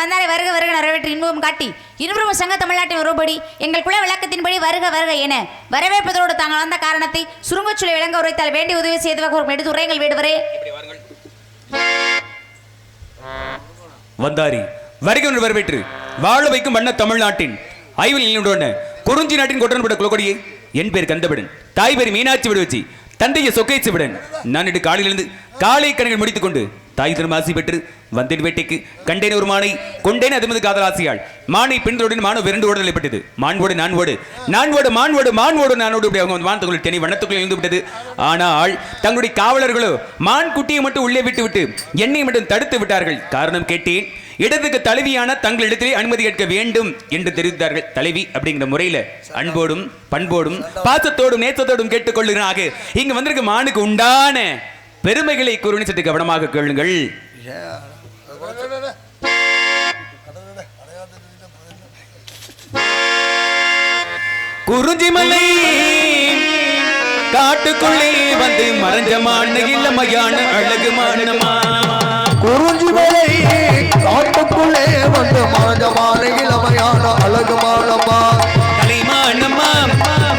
வந்தாரை வருக வருக நிறைவேற்றி இன்பம் காட்டி இன்புறும் சங்க தமிழ்நாட்டின் ஒருபடி எங்கள் குல விளக்கத்தின்படி வருக வருக என வரவேற்பதோடு தாங்கள் வந்த காரணத்தை சுருங்கச்சொல்லி விளங்க உரைத்தால் வேண்டி உதவி செய்து எடுத்து உரைங்கள் வேடுவரே. வந்தாரி வருகை ஒன்று வரவேற்று வாழ வைக்கும் வண்ண தமிழ்நாட்டின் ஐவில் நின்றுடன குறிஞ்சி நாட்டின் கொட்டன்பட்ட குலக்கொடியே. என் பேர் கந்தவிடன், தாய் பேர் மீனாட்சி விடுவச்சி, தந்தைய சொக்கைச்சு விடன். நான் இன்று காலையிலிருந்து காலை கணக்கில் முடித்துக் கொண்டு தாய் திருமாசி பெற்று வந்தேன் வேட்டைக்கு. கண்டேன் ஒரு மானை கொண்டேன் அதுமது காதலாசியாள். மானை பெண்களுடன் மானோ விரண்டு ஓடுதலை பட்டது. மான்வோடு நான்வோடு நான்வோடு மான்வோடு மான்வோடு நானோடு அவங்க வானத்துக்குள் தெனி வண்ணத்துக்குள் இருந்து விட்டது. ஆனால் தங்களுடைய காவலர்களோ மான் குட்டியை மட்டும் உள்ளே விட்டு விட்டு என்னை மட்டும் தடுத்து விட்டார்கள். காரணம் கேட்டேன். இடத்துக்கு தலைவியான தங்களிடத்திலே அனுமதி கேட்க வேண்டும் என்று தெரிவித்தார்கள். தலைவி அப்படிங்கிற முறையில அன்போடும் பண்போடும் பாசத்தோடும் நேசத்தோடும் கேட்டுக்கொள்ளுகிறாக இங்க வந்திருக்க மானுக்கு உண்டான பெருமைகளை கூறி சற்று கவனமாக கேளுங்கள். குறிஞ்சிமலை காட்டுக்குள்ளே வந்து மறைஞ்ச மான இளமையான அழகு மானமா. குறிஞ்சிமலை காட்டுக்குள்ளே வந்து மறைஞ்சமான இளமையான அழகு மானமா. கலைமானம்மா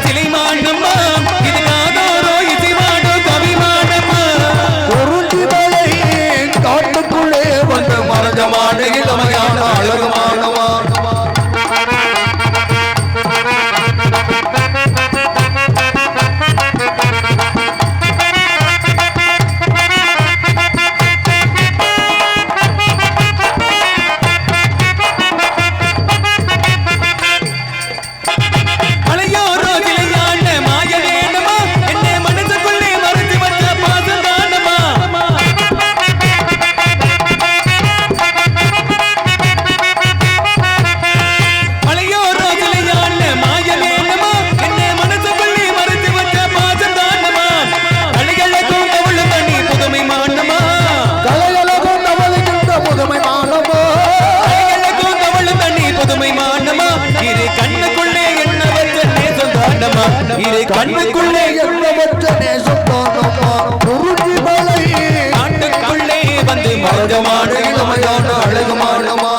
சிலைமானம்மா இது காதோரோ இசைமானோ கவிமானம்மா. குறிஞ்சிமலை காட்டுக்குள்ளே வந்து மறைஞ்சமான இளமையான அழகு மானமா. கண்ணுக்குள்ளே எண்ணமற்ற நேசம் தானம்மா. குறிஞ்சிமலை காட்டுக்குள்ளே வந்து மறைஞ்சமான இளமையான அழகு மானமா.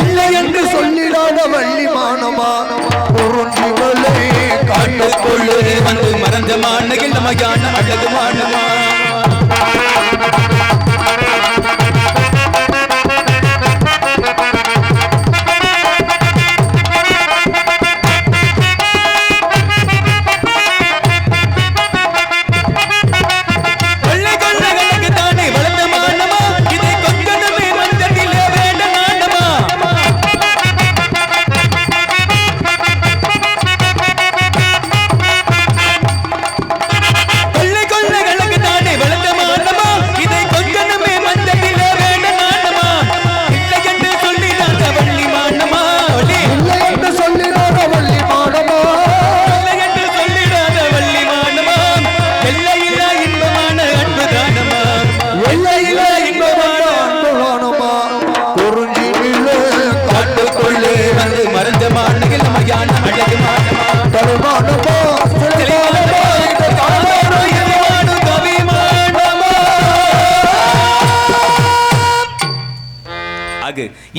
இல்லை என்று சொல்லிடாத வள்ளி மானமா. குறிஞ்சிமலை காட்டுக்குள்ளே வந்து மறைஞ்சமான இளமையான அழகு மானமா.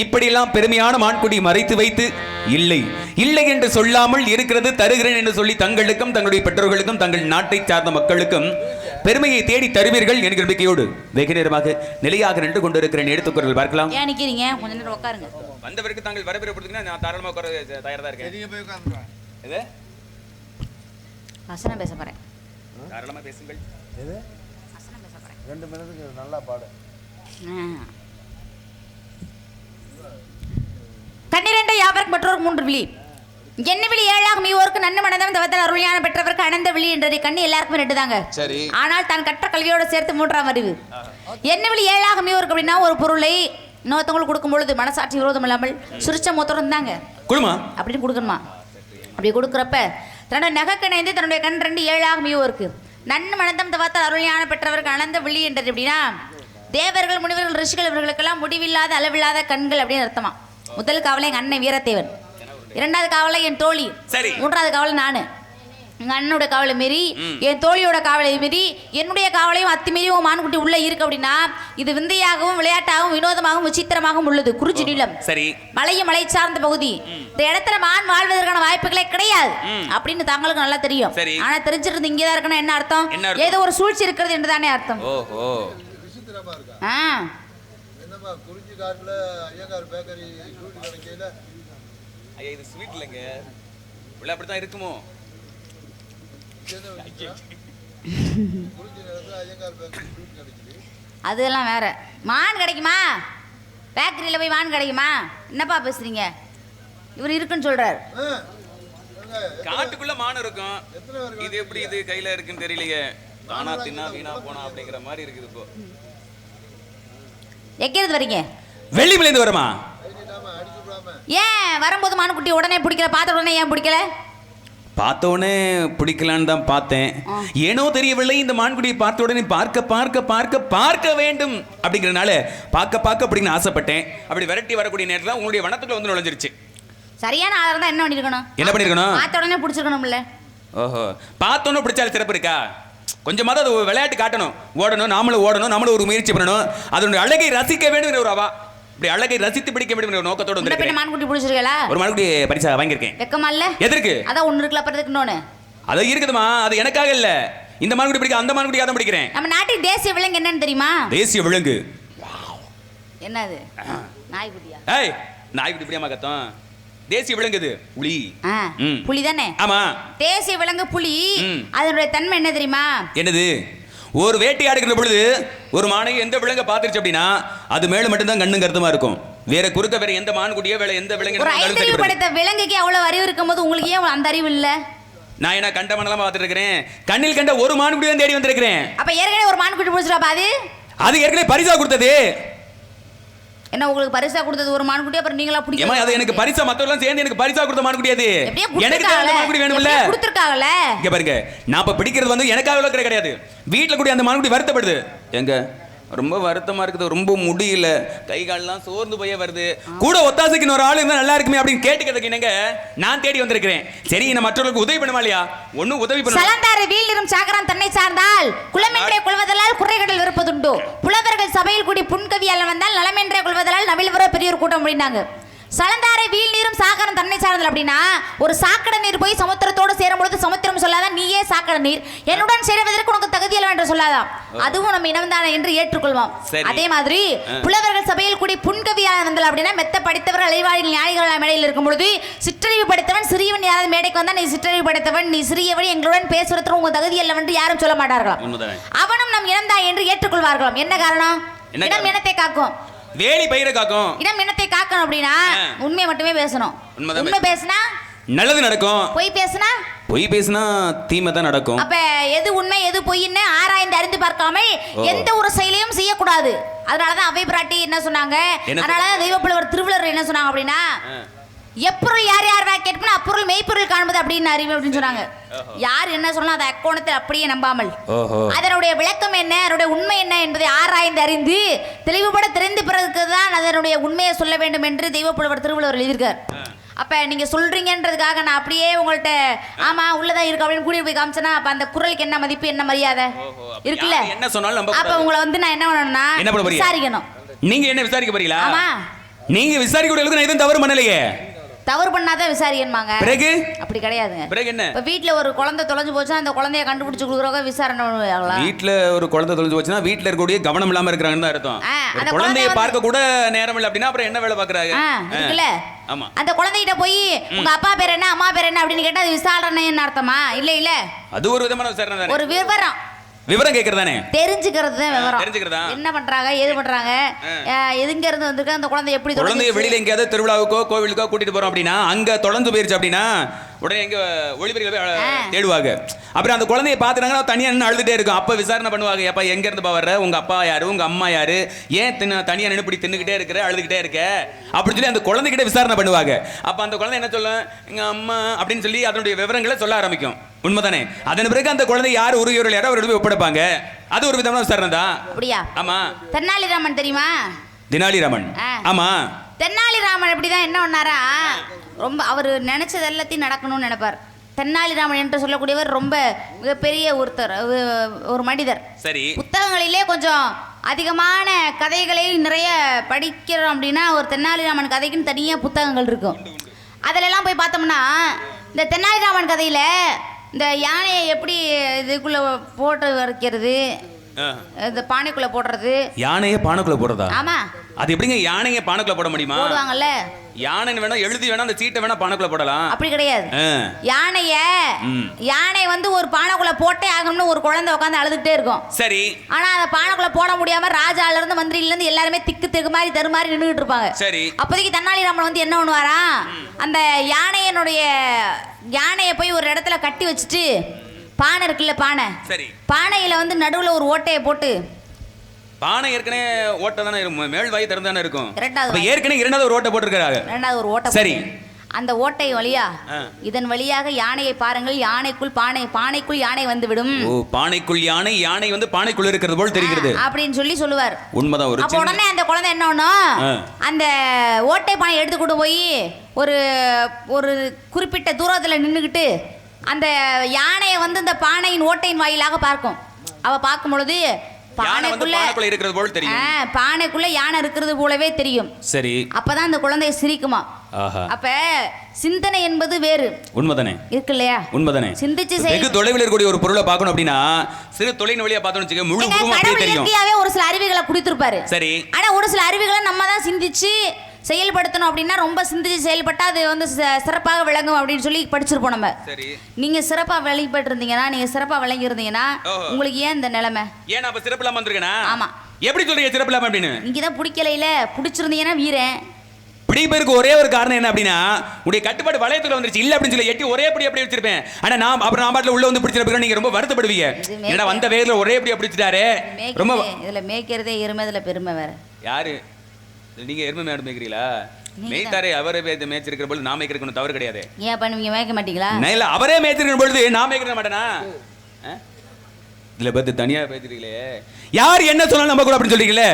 இப்படியெல்லாம் பெருமையான மான்குடி மறைத்து வைத்து இல்லை இல்லை என்று சொல்லாமல் இருக்கிறது தருகிறேன் என்று சொல்லி தங்களுக்கும் தங்களுடைய பெற்றோர்களுக்கும் தங்கள் நாட்டை சார்ந்த மக்களுக்கும் பெருமையை தேடி தருவீர்கள் என்கிற நம்பிக்கையோடு வெகு நேரமாக நிலையாக நின்று கொண்டிருக்கிறேன். எடுத்துக்கொள்ளுங்கள் பார்க்கலாம். ஏன் நிக்கிறீங்க? கொஞ்ச நேரம் உட்காருங்க. வந்தவருக்கு தாங்கள் வரவேற்படுத்துங்க. நான் தாராளமாக உட்கார தயாரா தான் இருக்கேன். நீங்க போய் உட்காருங்க. எது வசனம் பேச போறேன். தாராளமா பேசுங்கள். எது வசனம் பேச போறேன். 2 மினிட்டுக்கு நல்லா பாடு. கண்ணிரண்டை யாவருக்கு மற்றொரு 3 விழி என்னவிழி ஏழாக மீவோருக்கு நன்மை மனதம் தவத்தால் அருளியான பெற்றவருக்கு அனந்த விழி என்றது கண்ணி எல்லாருக்குமே ரெண்டு தாங்க. சரி. ஆனால் தான் கற்ற கல்வியோட சேர்த்து மூன்றாம் அறிவு. என்னவிழி ஏழாக மீவோருக்கு அப்படின்னா ஒரு பொருளை இன்னொருத்தவங்களுக்கு கொடுக்கும் பொழுது மனசாட்சி விரோதம் இல்லாமல் சுரிச்ச மொத்தம் இருந்தாங்க குடுமா அப்படின்னு கொடுக்கணுமா. அப்படி கொடுக்குறப்ப தன்னோட நகைக்கிணைந்து தன்னுடைய கண் ரெண்டு ஏழாக மீவோருக்கு நன்மை மனதம் தவத்தால் அருளியான பெற்றவருக்கு அனந்த விழி என்றது அப்படின்னா தேவர்கள் முனிவர்கள் ரிஷிகள் இவர்களுக்கெல்லாம் முடிவில்லாத அளவில்லாத கண்கள் அப்படின்னு அர்த்தமா. முதல் காவலை எங்க அண்ணன் வீரத்தேவன், இரண்டாவது காவலை என் தோழி, சரி, மூன்றாவது காவலை நானு. எங்க அண்ணனோட காவலை மீறி என் தோழியோட காவலை மீறி என்னுடைய காவலையும் அத்துமீறியும் மான்குட்டி உள்ள இருக்கு அப்படின்னா இது விந்தையாகவும் விளையாட்டாகவும் வினோதமாகவும் விசித்திரமாகவும் உள்ளது. குறிச்சி நீளம், சரி, மலையும் மலை சார்ந்த பகுதி. இந்த இடத்துல மான் வாழ்வதற்கான வாய்ப்புகளே கிடையாது அப்படின்னு தங்களுக்கு நல்லா தெரியும். ஆனா தெரிஞ்சிருந்து இங்கேதான் இருக்கணும் என்ன அர்த்தம்? ஏதோ ஒரு சூழ்ச்சி இருக்கிறது என்று தானே அர்த்தம். ஓஹோ, என்னமா குறிஞ்சி காட்டுல ஐயங்கார் பேக்கரி ஸ்வீட் கிடைக்கல? ஐயா இது ஸ்வீட் இல்லைங்க, உள்ள அப்படித்தான் இருக்குமோ? குறிஞ்சி நேரத்தில் ஐயங்கார் பேக்கரி ஸ்வீட் கிடைக்குது. அதெல்லாம் வேற. மான் கிடைக்குமா? பேக்கரியில் போய் மான் கிடைக்குமா? என்னப்பா பேசுறீங்க? இவர் இருக்குன்னு சொல்றாரு. காட்டுக்குள்ள மான் இருக்கும், இது எப்படி இது கையில இருக்குன்னு தெரியலையே. தானா தின்னா வீணா போனா அப்படிங்கிற மாதிரி இருக்குது. இப்போ எக்கிறது வரீங்க? வெள்ளிமலைந்து வருமா? ஏன் வரும்போது மானுக்குட்டி உடனே பிடிக்கல? பார்த்த உடனே ஏன் பிடிக்கல? பார்த்தோடனே பிடிக்கலான்னு தான் பார்த்தேன். ஏனோ தெரியவில்லை, இந்த மான்குட்டியை பார்த்த உடனே பார்க்க பார்க்க பார்க்க பார்க்க வேண்டும் அப்படிங்கிறனால பார்க்க பார்க்க அப்படின்னு ஆசைப்பட்டேன். அப்படி விரட்டி வரக்கூடிய நேரத்தில் உங்களுடைய வனத்துக்குள்ள வந்து நுழைஞ்சிருச்சு. சரியான ஆளா இருந்தா என்ன பண்ணிருக்கணும்? என்ன பண்ணிருக்கணும்? பார்த்த உடனே பிடிச்சிருக்கணும்ல. ஓஹோ, பார்த்தோன்னு பிடிச்சாலும் சிறப்பு இருக்கா? கொஞ்சமாவது அது விளையாட்டு காட்டணும், ஓடணும், நாமளும் ஓடணும், நாமளும் ஒரு முயற்சி பண்ணணும், அதனுடைய அழகை ரசிக்க வேண்டும் ஒரு அவா, இப்படி அழகை ரசித்து பிடிக்க வேண்டும் ஒரு நோக்கத்தோடு வந்து மான்குட்டி பிடிச்சிருக்கா? ஒரு மான்குட்டி பரிசா வாங்கியிருக்கேன். வெக்கமா இல்ல? எதற்கு? அதான் ஒண்ணு இருக்குல, அப்புறம் இன்னொன்னு அது இருக்குதுமா. அது எனக்காக இல்ல, இந்த மான்குட்டி பிடிக்க அந்த மான்குட்டியாக தான் பிடிக்கிறேன். நம்ம நாட்டின் தேசிய விலங்கு என்னன்னு தெரியுமா? தேசிய விலங்கு என்னது? நாய்க்குட்டியா? ஏய், நாய்க்குட்டி இப்படியாமா கத்தம்? தேசிய விலங்கு இது புலி. புலி தானே? ஆமா, தேசிய விலங்கு புலி. அதனுடைய தன்மை என்ன தெரியுமா? என்னது? ஒரு வேட்டையாடுகிற பொழுது ஒரு மானை எந்த விலங்க பாத்துருச்சு அப்படின்னா அது மேல மட்டும்தான் கண்ணும் கருத்துமா இருக்கும். வேற குறுக்க வேற எந்த மான்குட்டியோ வேற எந்த விலங்கு படைத்த விலங்குக்கு அவ்வளவு அறிவு இருக்கும் போது உங்களுக்கு ஏன் அந்த அறிவு இல்ல? நான் என்ன கண்ட மணலாம் பார்த்துட்டு இருக்கிறேன், கண்ணில் கண்ட ஒரு மான்குட்டி தான் தேடி வந்திருக்கிறேன். அப்ப ஏற்கனவே ஒரு மான்குட்டி பிடிச்சிருப்பா? அது ஏற்கனவே பரிசா கொடுத்தது. என்ன உங்களுக்கு பரிசா கொடுத்தது ஒரு மான்குட்டி, அப்புறம் நீங்களா பிடிக்கல? அது எனக்கு பரிசா, மத்தவங்க சேர்ந்து எனக்கு பரிசா கொடுத்த மான்குட்டி. அது எனக்கு தான் மான்குட்டி வேணும்ல, கொடுத்திருக்காங்கல. இங்க பாருங்க, நான் இப்ப பிடிக்கிறது வந்து எனக்காக கிடையாது, வீட்டுல கூட அந்த மான்குட்டி வருத்தப்படுது. எங்க ரொம்ப வருத்தமா இருக்குது, ரொம்ப முடியல, கை கால்லாம் சோர்ந்து போயே வருது, கூட ஒத்தாசைக்கு ஒரு ஆள் இருந்தா நல்லா இருக்குமே அப்படின்னு கேட்டுக்கிறதுக்கு என்னங்க நான் தேடி வந்திருக்கிறேன். சரி, நான் மற்றவர்களுக்கு உதவி பண்ணுமா இல்லையா? ஒன்னும் உதவி பண்ண. சலந்தாறு வீழிரும் சாகரம் தன்னை சார்ந்தால் குலமென்றே கொள்வதலால் குறைகடல் இருப்பதுண்டோ, புலவர்கள் சபையில் கூடி புன்கவியால் வந்தால் நலமென்றே கொள்வதலால் நவில்வர பெரியோர் கூட்டம் அப்படின்னாங்க. சலந்தாரை வீழ் நீரும் சாக்கரம் தன்னை சார்ந்தல் அப்படின்னா ஒரு சாக்கடை நீர் போய் சமுத்திரத்தோடு சேரும் பொழுது சமுத்திரம் சொல்லாதான் நீயே சாக்கடை நீர் என்னுடன் சேருவதற்கு உனக்கு தகுதியல்ல என்று சொல்லாதாம். அதுவும் நம்ம இனம்தானே என்று ஏற்றுக்கொள்வோம். அதே மாதிரி புலவர்கள் சபையில் கூடி புன்கவியால் வந்தல் அப்படின்னா மெத்த படித்தவர்கள் அலைவாழிகள் ஞானிகள் மேடையில் இருக்கும் பொழுது சிற்றறிவு படைத்தவன் சிறியவன் யாராவது மேடைக்கு வந்தா நீ சிற்றறிவு படைத்தவன், நீ சிறியவன், எங்களுடன் பேசுறதுக்கு உங்க தகுதி அல்ல என்று யாரும் சொல்ல மாட்டார்களாம். அவனும் நம் இனம்தான் என்று ஏற்றுக்கொள்வார்களாம். என்ன காரணம்? இனம் இனத்தை காக்கும், வேலி பயிரை காக்கும். இனம் இனத்தை காக்கணும் அப்படின்னா உண்மையை மட்டுமே பேசணும். உண்மை பேசினா நல்லது நடக்கும், பொய் பேசினா தீமை தான் நடக்கும். அப்ப எது உண்மை எது பொய்ன்னு ஆராய்ந்து அறிந்து பார்க்காமல் எந்த ஒரு செயலையும் செய்யக்கூடாது. அதனாலதான் அவை பிராட்டி என்ன சொன்னாங்க, அதனாலதான் தெய்வப்புலவர் திருவள்ளுவர் என்ன சொன்னாங்க அப்படின்னா எப்பொருள் யார் யார் கேட்போம் அப்பொருள் மெய்ப்பொருள் காண்பது அப்படின்னு அறிவு அப்படின்னு சொன்னாங்க. யார் என்ன சொன்னா அதை அக்கோணத்தில் அப்படியே நம்பாமல் அதனுடைய விளக்கம் என்ன, அதனுடைய உண்மை என்ன என்பதை ஆராய்ந்து அறிந்து தெளிவுபட தெரிந்து பிறகுதான் அதனுடைய உண்மையை சொல்ல வேண்டும் என்று தெய்வப்புலவர் திருவள்ளுவர் எழுதியிருக்கார். அப்ப நீங்க சொல்றீங்கன்றதுக்காக நான் அப்படியே உங்கள்ட்ட ஆமா உள்ளதான் இருக்கு அப்படின்னு கூட்டிட்டு போய் காமிச்சேன்னா அப்ப அந்த குரலுக்கு என்ன மதிப்பு என்ன மரியாதை இருக்குல்ல? என்ன சொன்னாலும் அப்ப உங்களை வந்து நான் என்ன பண்ணணும்னா விசாரிக்கணும். நீங்க என்ன விசாரிக்க போறீங்களா? ஆமா, நீங்க விசாரிக்க நான் எதுவும் தவறு பண்ணலையே. தவறு பண்ணாதான் விசாரிக்கணுமாங்க? பிறகு அப்படி கிடையாதுங்க. பிறகு என்ன? இப்ப வீட்ல ஒரு குழந்தை தொலைஞ்சு போச்சுன்னா அந்த குழந்தைய கண்டுபிடிச்சு கொடுக்குறவங்க விசாரணை பண்ணுவாங்களா? வீட்ல ஒரு குழந்தை தொலைஞ்சு போச்சுன்னா வீட்ல இருக்கக்கூடிய கவனம் இல்லாம இருக்காங்கன்னு தான் அர்த்தம். அந்த குழந்தையை பார்க்க கூட நேரம் இல்ல அப்படின்னா அப்புறம் என்ன வேலை பாக்குறாங்க? இருக்குல்ல. ஆமா, அந்த குழந்தைகிட்ட போய் உங்க அப்பா பேர் என்ன அம்மா பேர் என்ன அப்படின்னு கேட்டா அது விசாரணைன்னு அர்த்தமா? இல்ல இல்ல, அது ஒரு விதமான விசாரணை தானே. ஒரு விவரம் விவரம் கேக்குறதானே? தெரிஞ்சுக்கிறது தான் விவரம். தெரிஞ்சுக்கிறதா? என்ன பண்றாங்க, ஏது பண்றாங்க, எதுங்க இருந்து வந்திருக்க, அந்த குழந்தை எப்படி குழந்தைய வெளியில எங்கேயாவது திருவிழாவுக்கோ கோவிலுக்கோ கூட்டிட்டு போறோம் அப்படின்னா அங்க தொலைஞ்சு போயிருச்சு அப்படின்னா உடனே எங்க ஒளிபெருக்க தேடுவாங்க. அப்புறம் அந்த குழந்தைய பாத்துறாங்கன்னா தனியா நின்று அழுதுட்டே இருக்கும். அப்ப விசாரணை பண்ணுவாங்க, எப்ப எங்க இருந்து வர்ற, உங்க அப்பா யாரு, உங்க அம்மா யாரு, ஏன் தனியா நின்று இப்படி தின்னுக்கிட்டே இருக்கிற, அழுதுகிட்டே இருக்க அப்படின்னு சொல்லி அந்த குழந்தைகிட்ட விசாரணை பண்ணுவாங்க. அப்ப அந்த குழந்தை என்ன சொல்லும், எங்க அம்மா அப்படின்னு சொல்லி அதனுடைய விவரங்களை சொல்ல ஆரம்பிக்கும். உண்மைதானே? அதன் பிறகு அந்த குழந்தை யார் உரியவர்கள் யாரோ அவரோட போய் ஒப்படைப்பாங்க. அது ஒரு விதமான விசாரணை தான். அப்படியா? ஆமா. தென்னாலிராமன் தெரியுமா? தெனாலிராமன். ஆமா. தென்னாலிராமன் அப்படிதான் என்ன பண்ணாரா, ரொம்ப அவர் நினைச்சது எல்லாத்தையும் நடக்கணும்னு நினைப்பார். தென்னாலிராமன் என்று சொல்லக்கூடியவர் ரொம்ப மிகப்பெரிய ஒருத்தர், ஒரு மனிதர். சரி. புத்தகங்களிலே கொஞ்சம் அதிகமான கதைகளை நிறைய படிக்கிறோம் அப்படின்னா ஒரு தென்னாலிராமன் கதைக்குன்னு தனியாக புத்தகங்கள் இருக்கும். அதிலெல்லாம் போய் பார்த்தோம்னா இந்த தென்னாலிராமன் கதையில் இந்த யானையை எப்படி இதுக்குள்ளே போட்டு வைக்கிறது, இந்த பானைக்குள்ள போடுறது. யானையை பானைக்குள்ள போடுறதா? ஆமா. அது எப்படிங்க யானையை பானைக்குள்ள போட முடியுமா? போடுவாங்கல்ல. யானை வேணா எழுதி வேணா அந்த சீட்டை வேணா பானைக்குள்ள போடலாம். அப்படி கிடையாது. யானை வந்து ஒரு பானைக்குள்ள போட்டே ஆகணும்னு ஒரு குழந்தை உட்காந்து அழுதுகிட்டே இருக்கும். சரி. ஆனா அந்த பானைக்குள்ள போட முடியாம ராஜால இருந்து மந்திரில இருந்து எல்லாருமே திக்கு திக்கு மாதிரி தரு மாதிரி நின்றுட்டு இருப்பாங்க. சரி. அப்போதைக்கு தென்னாலிராமன் வந்து என்ன பண்ணுவாரா, அந்த யானையை போய் ஒரு இடத்துல கட்டி வச்சுட்டு, பானை இருக்குல்ல, பானை, சரி, பானையில வந்து நடுவுல ஒரு ஓட்டையை போட்டு, பானை ஏற்கனவே ஓட்டை தானே இருக்கும், மேல் வாய் திறந்தானே இருக்கும். ஏற்கனவே இரண்டாவது ஒரு ஓட்டை போட்டுருக்காங்க. இரண்டாவது ஒரு ஓட்டை. சரி. அந்த ஓட்டை வழியா இதன் வழியாக யானையை பாருங்கள், பானைக்குள் யானை வந்து விடும். ஓ, பானைக்குள் யானை வந்து பானைக்குள்ள இருக்கிறது போல் தெரிகிறது அப்படின்னு சொல்லுவார். உண்மைதான். அப்ப உடனே அந்த குழந்தை என்ன பண்ணும், அந்த ஓட்டை பானை எடுத்து கொண்டு போய் ஒரு குறிப்பிட்ட தூரத்துல நின்றுகிட்டு அந்த யானையை வந்து இந்த பானையின் ஓட்டையின் வாயிலாக பார்க்கும். அவ பார்க்கும் பொழுது பானைக்குள்ள இருக்கிறது போல தெரியும். பானைக்குள்ள யானை இருக்கிறது போலவே தெரியும். சரி. அப்பதான் அந்த குழந்தை சிரிக்குமா. அப்ப சிந்தனை என்பது வேறு. உண்மைதானே? இருக்கு இல்லையா? உண்மைதானே? சிந்திச்சு வெகு தொலைவில் இருக்கக்கூடிய ஒரு பொருளை பார்க்கணும் அப்படின்னா சிறு தொலைவின் வழியா பார்த்தோம்னு வச்சுக்க முழு உருவம் அப்படியே தெரியும். இயற்கையாவே ஒரு சில அறிவுகளை கொடுத்திருப்பாரு. சரி. ஆனா ஒரு சில அறிவுகளை நம்ம தான் சிந்திச்சு செயல்படுத்தணும். அப்படின்னா ரொம்ப சிந்திச்சு செயல்பட்டா அது வந்து சிறப்பாக விளங்கும் அப்படின்னு சொல்லி படிச்சிருப்போம் நம்ம. சரி. நீங்க சிறப்பா வெளிப்பட்டு இருந்தீங்கன்னா, நீங்க சிறப்பா விளங்கி இருந்தீங்கன்னா உங்களுக்கு ஏன் இந்த நிலைமை? ஏன் அப்ப சிறப்பு இல்லாம வந்திருக்கேனா? ஆமா. எப்படி சொல்றீங்க சிறப்பு இல்லாம அப்படின்னு? நீங்க தான் பிடிக்கலையில, பிடிச்சிருந்தீங்கன்னா வீரன். பிடிப்பதற்கு ஒரே ஒரு காரணம் என்ன அப்படின்னா உடைய கட்டுப்பாடு வளையத்துல வந்துருச்சு இல்ல அப்படின்னு சொல்லி எட்டி ஒரே அப்படி வச்சிருப்பேன். ஆனா நான் அப்புறம் நான் பாட்டுல உள்ள வந்து பிடிச்சிருப்பேன். நீங்க ரொம்ப வருத்தப்படுவீங்க. ஏன்னா வந்த வேகத்துல ஒரே அப்படி பிடிச்சிட்டாரு. ரொம்ப இதுல மேய்க்கிறதே எருமை, இதுல பெருமை வேற. யாரு நீங்க எருமை மேடு மேய்க்கிறீங்களா? மேய்த்தாரே அவரே மேய்ச்சிருக்கிற பொழுது நான் மேய்க்கிறதுக்கு தவறு கிடையாது. ஏன் பண்ணுவீங்க, மேய்க்க மாட்டீங்களா? இல்ல அவரே மேய்ச்சிருக்கிற பொழுது நான் மேய்க்க மாட்டேனா? இதுல பத்தி தனியா பேசுறீங்களே. யார் என்ன சொன்னாலும் நம்ப கூட அப்படின்னு சொல்றீங்களே.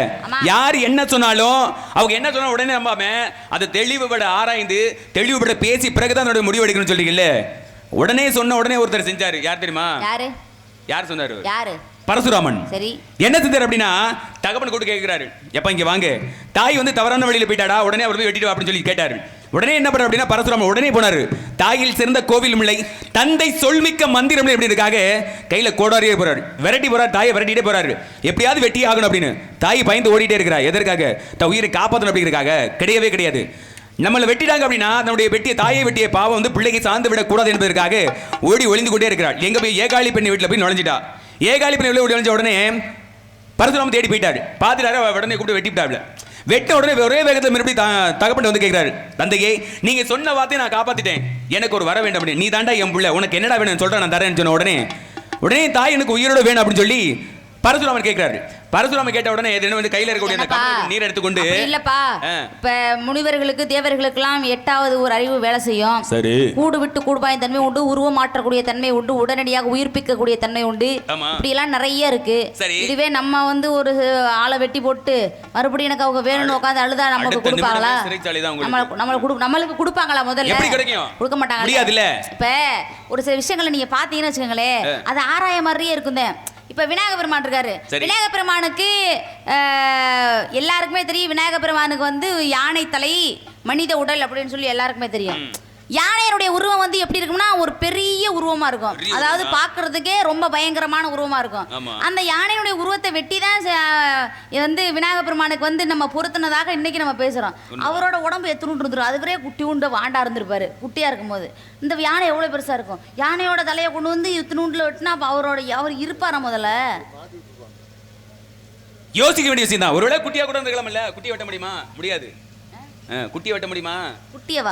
யார் என்ன சொன்னாலும் அவங்க என்ன சொன்னாலும் உடனே நம்பாம அதை தெளிவுபட ஆராய்ந்து தெளிவுபட பேசி பிறகுதான் அதோட முடிவு எடுக்கணும்னு சொல்றீங்கல்ல. உடனே சொன்ன உடனே ஒருத்தர் செஞ்சாரு. யார் தெரியுமா? யார் சொன்னாரு? யாரு? பரசுராமன். சரி. என்ன செஞ்சார் அப்படின்னா தகப்பன் கூட்டு கேட்கிறாரு, எப்ப இங்க வாங்க, தாய் வந்து தவறான வழியில போயிட்டாடா, உடனே அவர் போய் வெட்டிட்டு அப்படின்னு சொல்லி கேட்டாரு. உடனே என்ன பண்ண அப்படின்னா பரசுராமன் உடனே போனாரு. தாயில் சிறந்த கோவில் இல்லை, தந்தை சொல்மிக்க மந்திரம் அப்படின்றதுக்காக கையில கோடாரியே போறாரு, விரட்டி போறாரு, தாயை விரட்டிட்டே போறாரு. எப்படியாவது வெட்டி ஆகணும் அப்படின்னு. தாய் பயந்து ஓடிட்டே இருக்கிறா. எதற்காக? தன் உயிரை காப்பாற்றணும் அப்படிங்கிறதுக்காக கிடையவே கிடையாது. நம்மளை வெட்டிட்டாங்க அப்படின்னா நம்முடைய வெட்டிய தாயை வெட்டிய பாவம் வந்து பிள்ளைக்கு சார்ந்து விடக்கூடாது என்பதற்காக ஓடி ஒளிந்து கொண்டே இருக்கிறாள். எங்க போய் ஏகாலி பெண்ணை வீட்டில் போய் நுழைஞ்சிட்டா. ஏகாலி பெண்ணை வீட்டில் நுழைஞ்ச உடனே பரசுராமன் தேடி போயிட்டாரு. பார்த்துட்டாரு, உடனே கூப்பிட்டு வெட்டிவிட்டாப்ல. வெட்ட உடனே ஒரே வேகத்தில் மறுபடியும் தகப்பன் வந்து கேட்கிறாரு, தந்தையே நீங்க சொன்ன வார்த்தையை நான் காப்பாத்திட்டேன், எனக்கு ஒரு வர வேண்டும் அப்படின்னு. நீ தாண்டா என் பிள்ளை, உனக்கு என்னடா வேணும் சொல்றேன், நான் தரேன்னு சொன்ன உடனே தாய் எனக்கு உயிரோட வேணும் அப்படின்னு சொல்லி பரசுராமன் கேட்கிறாரு. பரசுராமன் கேட்ட உடனே வந்து கையில இருக்கக்கூடிய நீர் எடுத்துக்கொண்டு, இல்லப்பா இப்ப முனிவர்களுக்கு தேவர்களுக்கெல்லாம் 8வது ஒரு அறிவு வேலை செய்யும். சரி. கூடு விட்டு கூடுபாயின் தன்மை உண்டு, உருவம் மாற்றக்கூடிய தன்மை உண்டு, உடனடியாக உயிர்ப்பிக்கக்கூடிய தன்மை உண்டு, இப்படி எல்லாம் நிறைய இருக்கு. இதுவே நம்ம வந்து ஒரு ஆளை வெட்டி போட்டு மறுபடியும் எனக்கு அவங்க வேணும்னு உட்காந்து அழுதா நமக்கு கொடுப்பாங்களா? நம்மளுக்கு கொடுப்பாங்களா? முதல்ல கொடுக்க மாட்டாங்க. இப்ப ஒரு சில விஷயங்களை நீங்க பாத்தீங்கன்னு வச்சுக்கோங்களேன், அது ஆராய மாதிரியே இருக்குங்க. இப்ப விநாயக பெருமான் இருக்காரு. விநாயக பெருமானுக்கு எல்லாருக்குமே தெரியும், விநாயக பெருமானுக்கு வந்து யானை தலை மனித உடல் அப்படின்னு சொல்லி எல்லாருக்குமே தெரியும். யானையினுடைய உருவம் வந்து எப்படி இருக்கும்னா ஒரு பெரிய உருவமா இருக்கும். அதாவது பார்க்கிறதுக்கே ரொம்ப பயங்கரமான உருவமா இருக்கும். அந்த யானையினுடைய உருவத்தை வெட்டி தான் வந்து விநாயகர் பெருமானுக்கு வந்து நம்ம பொருத்தினதாக இன்னைக்கு நம்ம பேசுறோம். அவரோட உடம்பு எத்தனுண்டு இருந்துரும், அதுவரே குட்டி உண்டு வாண்டா இருந்திருப்பாரு குட்டியா இருக்கும்போது. இந்த யானை எவ்வளவு பெருசா இருக்கும், யானையோட தலையை கொண்டு வந்து இத்தனுண்டுல வெட்டினா அவர் இருப்பாரா முதல்ல? யோசிக்க வேண்டிய விஷயம் தான். ஒருவேளை குட்டியா கூட இருந்துக்கலாம்ல, குட்டியை வெட்ட முடியுமா? முடியாது. குட்டியை வெட்ட முடியுமா? குட்டியவா?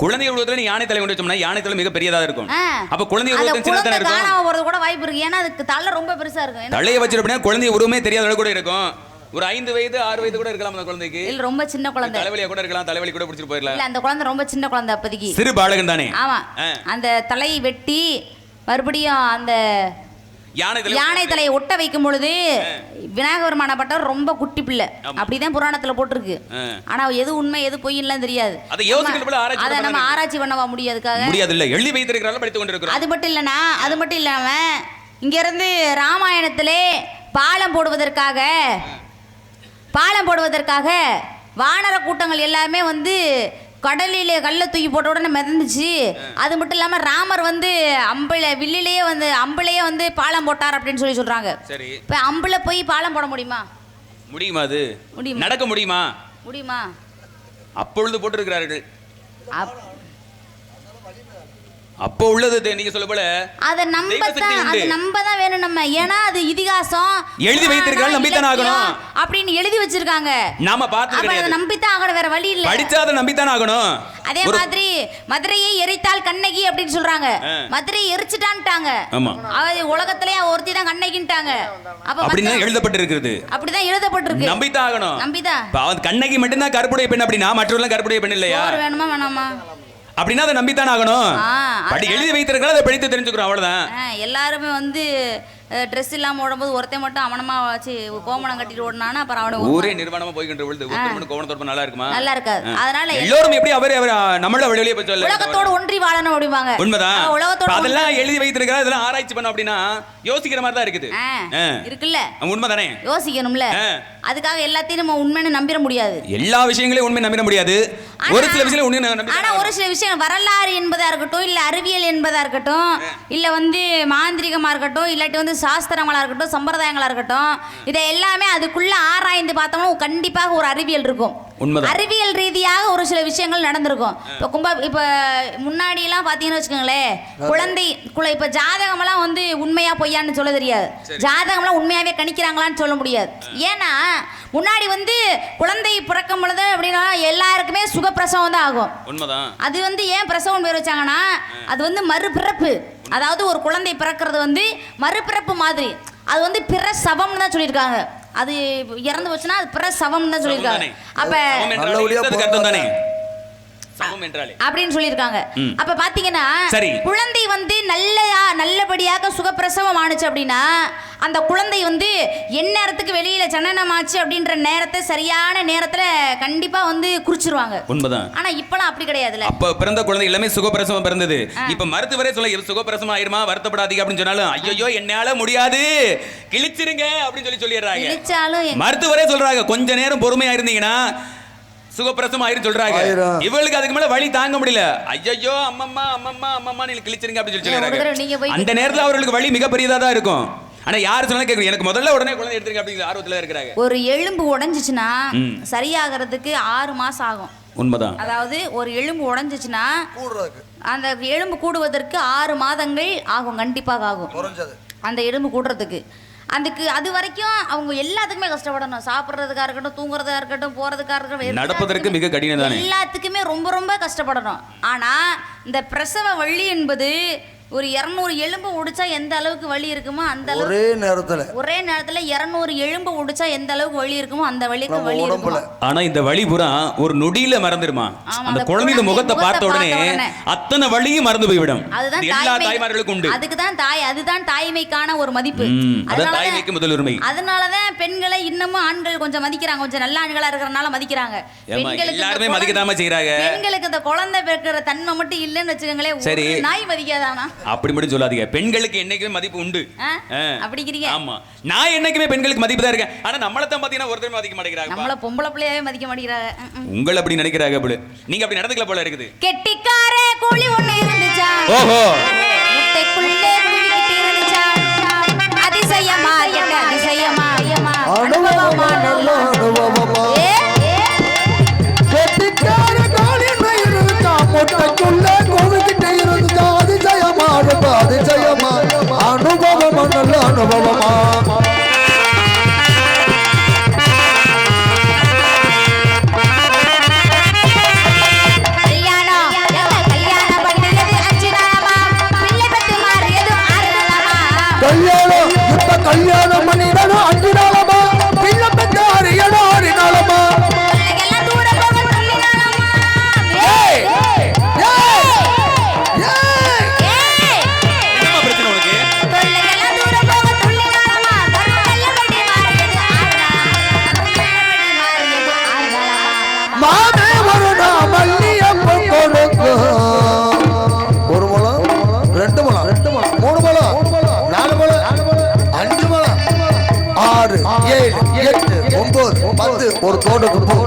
குழந்தை உருவத்துல நீ யானை தலை கொண்டு வச்சோம்னா யானை தலை மிக பெரியதா இருக்கும். அப்ப குழந்தை உருவத்துல சின்னதா இருக்கும். காணாம போறது கூட வாய்ப்பு இருக்கு. ஏன்னா அதுக்கு தலை ரொம்ப பெருசா இருக்கும். தலையை வச்சிருப்பா குழந்தை உருவமே தெரியாத அளவு கூட இருக்கும். ஒரு 5 வயது 6 வயது கூட இருக்கலாம் அந்த குழந்தைக்கு. இல்ல ரொம்ப சின்ன குழந்தை. தலைவலியா கூட இருக்கலாம், தலைவலி கூட பிடிச்சிட்டு போயிடலாம். இல்ல அந்த குழந்தை ரொம்ப சின்ன குழந்தை அப்போதைக்கு. சிறு பாலகன் தானே. ஆமா. அந்த தலையை வெட்டி மறுபடியும் அந்த யானை தலையை ஒட்ட வைக்கும் பொழுது விநாயகர் பெருமானப்பட்டவர் ரொம்ப குட்டி பிள்ளை அப்படிதான் புராணத்துல போட்டிருக்கு. ஆனா எது உண்மை எது பொய்யெல்லாம் தெரியாது. அதை நம்ம ஆராய்ச்சி பண்ணவா முடியாதுக்காக முடியாது. இல்ல எழுதி வைத்திருக்கிறார்கள், படித்துக் கொண்டிருக்கிறோம். அது மட்டும் இல்லனா, அது மட்டும் இல்லாம இங்க இருந்து ராமாயணத்திலே பாலம் போடுவதற்காக வானர கூட்டங்கள் எல்லாமே வந்து கடலிலே கல்ல தூக்கி போட்ட உடனே மிதந்துச்சு. அது மட்டும் இல்லாம ராமர் வந்து அம்பிலேயே வந்து பாலம் போட்டார் அப்படின்னு சொல்றாங்க. சரி, இப்ப அம்புல போய் பாலம் போட முடியுமா? அது நடக்க முடியுமா? அப்பொழுது போட்டிருக்கிறார்கள். அப்போ உள்ளது நீங்க சொல்ல போல அத நம்ப தான் வேணும் நம்ம. ஏன்னா அது இதிகாசம் எழுதி வைத்திருக்காங்க, நம்பித்தான் ஆகணும் அப்படின்னு எழுதி வச்சிருக்காங்க. நாம பார்த்தது கிடையாது, அத நம்பித்தான் ஆகணும், வேற வழி இல்ல. படிச்சா அத நம்பித்தான் ஆகணும். அதே மாதிரி மதுரையை எரித்தால் கண்ணகி அப்படின்னு சொல்றாங்க. மதுரையை எரிச்சிட்டான்ட்டாங்க. அவ உலகத்திலேயே ஒருத்தி தான் கண்ணகின்ட்டாங்க. அப்ப அப்படினா எழுதப்பட்டிருக்கிறது. அப்படிதான் எழுதப்பட்டிருக்கு. நம்பித்தான் ஆகணும். கண்ணகி மட்டும் தான் கருப்புடைய பெண் அப்படினா மற்றவங்க கருப்புடைய பெண் இல்லையா? வேணுமா வேணாமா? அப்படின்னா அதை நம்பித்தான் ஆகணும். எழுதி வைத்திருக்கிறோம், அதை படித்து தெரிஞ்சுக்கிறோம், அவ்வளவுதான். எல்லாருமே வந்து ட்ரெஸ் இல்லாம ஓடும்போது ஒருத்தன் மட்டும் அவனமா வச்சு கோமணம் கட்டிட்டு ஓடுனானா அப்புறம் அவன ஊரே நிர்வாணமா போய்கின்ற பொழுது ஒருத்தன் கோமணத்தோட நல்லா இருக்குமா? நல்லா இருக்காது. அதனால எல்லாரும் எப்படி அவர் நம்மள வெளியே போய் சொல்ல உலகத்தோட ஒன்றி வாழணும் அப்படிவாங்க. உண்மைதான். உலகத்தோட அதெல்லாம் எழுதி வைத்திருக்கிறா, இதெல்லாம் ஆராய்ச்சி பண்ண அப்படினா யோசிக்கிற மாதிரி தான் இருக்குது. இருக்குல்ல? உண்மைதானே? யோசிக்கணும்ல. அதுக்காக எல்லாத்தையும் நம்ம உண்மைன்னு நம்பிட முடியாது. எல்லா விஷயங்களையும் உண்மை நம்பிட முடியாது. ஒரு சில விஷயங்களை உண்மை நம்பிட. ஆனா ஒரு சில விஷயம் வரலாறு என்பதா இருக்கட்டும், இல்ல அறிவியல் என்பதா இருக்கட்டும், இல்ல வந்து மாந்திரிகமா இருக்கட்டும், இல்லாட்டி வந்து சாஸ்திரங்களா இருக்கட்டும், சம்பிரதாயங்களா இருக்கட்டும், இதை எல்லாமே அதுக்குள்ள ஆராய்ந்து பார்த்தோம்னா கண்டிப்பாக ஒரு அறிவியல் இருக்கும். அறிவியல் ரீதியாக ஒரு சில விஷயங்கள் நடந்திருக்கும். இப்ப முன்னாடி எல்லாம் பாத்தீங்கன்னு வச்சுக்கோங்களேன், இப்ப ஜாதகம் எல்லாம் வந்து உண்மையா பொய்யான்னு சொல்ல தெரியாது. ஜாதகம் எல்லாம் உண்மையாவே கணிக்கிறாங்களான்னு சொல்ல முடியாது. ஏன்னா முன்னாடி வந்து குழந்தை பிறக்கும் பொழுது அப்படின்னா எல்லாருக்குமே சுகப்பிரசவம் தான் ஆகும். அது வந்து ஏன் பிரசவம் பேர் வச்சாங்கன்னா அது வந்து மறுபிறப்பு. அதாவது ஒரு குழந்தை பிறக்கிறது வந்து மறுபிறப்பு மாதிரி. அது வந்து பிரசவம்னு தான் சொல்லியிருக்காங்க. அது இறந்து போச்சுன்னா அது பிரசவம்னு தான் சொல்லியிருக்காங்க. அப்ப அப்படின்னு சொல்லியிருக்காங்க. அப்ப பாத்தீங்கன்னா குழந்தை வந்து நல்லபடியாக சுகப்பிரசவம் ஆணுச்சு அப்படின்னா அந்த குழந்தை வந்து எந்நேரத்துக்கு வெளியில ஜனனமாச்சு அப்படின்ற நேரத்தை சரியான நேரத்துல கண்டிப்பா வந்து குறிச்சிருவாங்க. உண்மைதான். ஆனா இப்பலாம் அப்படி கிடையாதுல. அப்ப பிறந்த குழந்தை எல்லாமே சுகப்பிரசவம் பிறந்தது. இப்ப மருத்துவரே சொல்ல சுகப்பிரசவம் ஆயிருமா, வருத்தப்படாதீங்க அப்படின்னு சொன்னாலும் ஐயோ என்னால முடியாது கிழிச்சிருங்க அப்படின்னு சொல்லிடுறாங்க. கிழிச்சாலும் மருத்துவரே சொல்றாங்க கொஞ்ச நேரம் பொறுமையா இருந்தீங்கன்னா சுகப்பிரசவம் ஆயிரும் சொல்றாங்க. இவளுக்கு அதுக்கு மேல வலி தாங்க முடியல. ஐயோ அம்மம்மா அம்மம்மா அம்மம்மா நீங்க கிழிச்சிருங்க அப்படின்னு சொல்லிடுறாங்க. அந்த நேரத்துல அவர்களுக்கு வலி மிக பெரியதா தான் இருக்கும். ஆனா யாரு சொன்னாலும் கேட்கணும், எனக்கு முதல்ல உடனே குழந்தை எடுத்துருங்க அப்படிங்கிற ஆர்வத்துல இருக்கிறாங்க. ஒரு எலும்பு உடைஞ்சிச்சுன்னா சரியாகிறதுக்கு 6 மாசம் ஆகும். உண்மைதான். அதாவது ஒரு எலும்பு உடைஞ்சிச்சுன்னா அந்த எலும்பு கூடுவதற்கு 6 மாதங்கள் ஆகும். கண்டிப்பாக ஆகும் அந்த எலும்பு கூடுறதுக்கு. அது வரைக்கும் அவங்க எல்லாத்துக்குமே கஷ்டப்படணும். சாப்பிட்றதுக்காக இருக்கட்டும், தூங்குறதுக்காக இருக்கட்டும், போறதுக்காக இருக்கட்டும், நடப்பதற்கு மிக கடினம் தானே. எல்லாத்துக்குமே ரொம்ப ரொம்ப கஷ்டப்படணும். ஆனா இந்த பிரசவ வலி என்பது ஒரு 200 எலும்பு உடைச்சா எந்த அளவுக்கு வலி இருக்குமோ அந்த அளவுக்கு ஒரே நேரத்துல 200 எலும்பு உடைச்சா எந்த அளவுக்கு வலி இருக்குமோ அந்த வலிக்கு வலி இருக்கும். ஆனா இந்த வலி பூரா ஒரு நொடியில மறந்துருமா. அந்த குழந்தையோட முகத்தை பார்த்த உடனே அத்தனை வழியும் மறந்து போய்விடும். அதுதான் எல்லா தாய்மார்களுக்கும் உண்டு. அதுதான் தாய்மைக்கான ஒரு மதிப்பு. அதான் தாய்மைக்கு முதல் உரிமை. அதனாலதான் பெண்களை இன்னமும் ஆண்கள் கொஞ்சம் மதிக்கிறாங்க, கொஞ்சம் நல்ல ஆண்களா இருக்கிறனால மதிக்கிறாங்க. எல்லாருமே மதிக்கதாம செய்யறாங்க. பெண்களுக்கு இந்த குழந்தை பெறுகிற தன்மை மட்டும் இல்லைன்னு வச்சுக்கோங்களேன், சரி நாய் மதிக்காதானா? அப்படி மட்டும் சொல்லாதீங்க, பெண்களுக்கு என்னைக்குமே மதிப்பு உண்டு. அப்படிங்கிறீங்க? ஆமா, நான் என்னைக்குமே பெண்களுக்கு மதிப்பு தான் இருக்கேன். ஆனா நம்மள தான் பாத்தீங்கன்னா ஒருத்தர் மதிக்க மாட்டேங்கிறாங்க. நம்மள பொம்பளை பிள்ளையாவே மதிக்க மாட்டேங்கிறாங்க. உங்களை அப்படி நினைக்கிறாங்க போல, நீங்க அப்படி நடந்துக்கல போல இருக்குது. கெட்டிக்கார கூலி ஒண்ணு இருந்துச்சா, ஓஹோ, முட்டைக்குள்ளே குருவிக்கிட்டு இருந்துச்சா, அதிசயமா என்ன அதிசயமா அனுபவமா நல்ல அனுபவமா, கெட்டிக்கார கூலி ஒண்ணு இருந்துச்சா, முட்டைக்குள்ளே குருவிக்கிட்டு இருந்துச்சா, அதிசயமா அதிசயமா அனுபவமா நல்ல அனுபவமா. கல்யாணம் பண்ணிடணும் 5 நாளமா, பிள்ளை பெற்று 6 நாளமா. மாமே வருடா மல்லியப்ப கொடுக்கும் 1 முழம் 2 முழம் 3 முழம் 4 முழம் 5 முழம் 6 7 8 9 10 ஒரு தோடுக்கு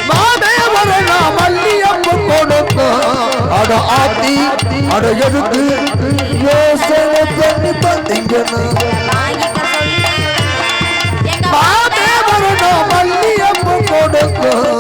மாமே வருடா மல்லியப்ப கொடுக்கும். அட ஆத்தி அட எதுக்கு யோசனை பண்ணி பார்த்தீங்கன்னா, மாமே வருடா மல்லியப்ப கொடுக்கும்.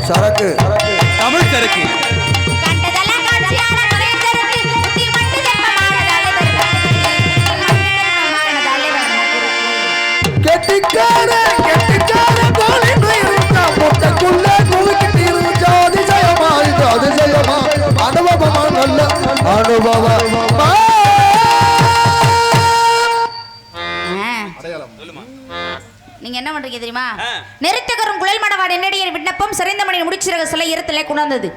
சரக்கு தமிழ் சரக்கு கெட்டிக்கார கோழி இருந்துச்சா, முட்டைக்குள்ளே குவிக்கிட்டு இருந்துச்சா, அதிசயமா அதிசயமா அனுபவமா நல்ல அனுபவமா. நீங்க என்ன பண்றீங்க தெரியுமா? நெருத்தகரும் குழல் மடவாடு என்னடிய விண்ணப்பம் சிறந்த மணியின் முடிச்சிறக சிலை இருத்தலை கொண்டாந்தது.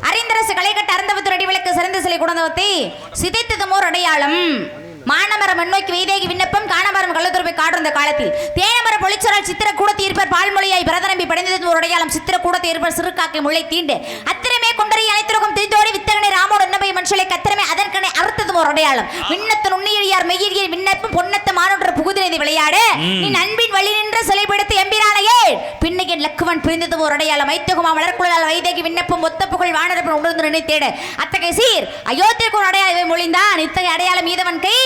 அறிந்தரசு கலைகட்ட அறந்தவத்து அடி விளக்கு சிறந்த சிலை கொண்டாந்தவத்தை சிதைத்ததுமோர் அடையாளம். மானமரம் மண்ணோக்கி வைதேகி விண்ணப்பம் காணமரம் கள்ளத்துறவை காடுந்த காலத்தில் தேனமரம் பொலிச்சரால் சித்திர கூடத்தி இருப்பர் பால்மொழியாய் பிரதநம்பி படைந்தது ஒரு அடையாளம். சித்திர கூடத்தி இருப்பர் சிறுகாக்கை முல்லை தீண்டு அத்திரமே கொண்டறி அனைத்திற்கும் திரிந்தோடி வித்தகனை ராமோடு என்னபை மனுஷலை கத்திரமே அதற்கனை அறுத்தது ஒரு அடையாளம். விண்ணத்தன் உன்னியடியார் மெய்யியர் விண்ணப்பம் பொன்னத்த மானொன்ற புகுதினை விளையாடு நீ அன்பின் வழி நின்று சிலைப்படுத்தி எம்பிரானையே பின்னையன் லக்குவன் பிரிந்தது ஒரு அடையாளம். ஐத்தகுமா வளர்க்குழலால் வைதேகி விண்ணப்பம் ஒத்த புகழ் வானரப்பன் உணர்ந்து நினைத்தேடு அத்தகை சீர் அயோத்திற்கு ஒரு அடையாளம் மொழிந்தான். இத்தகைய அடையாளம் மீதவன் கை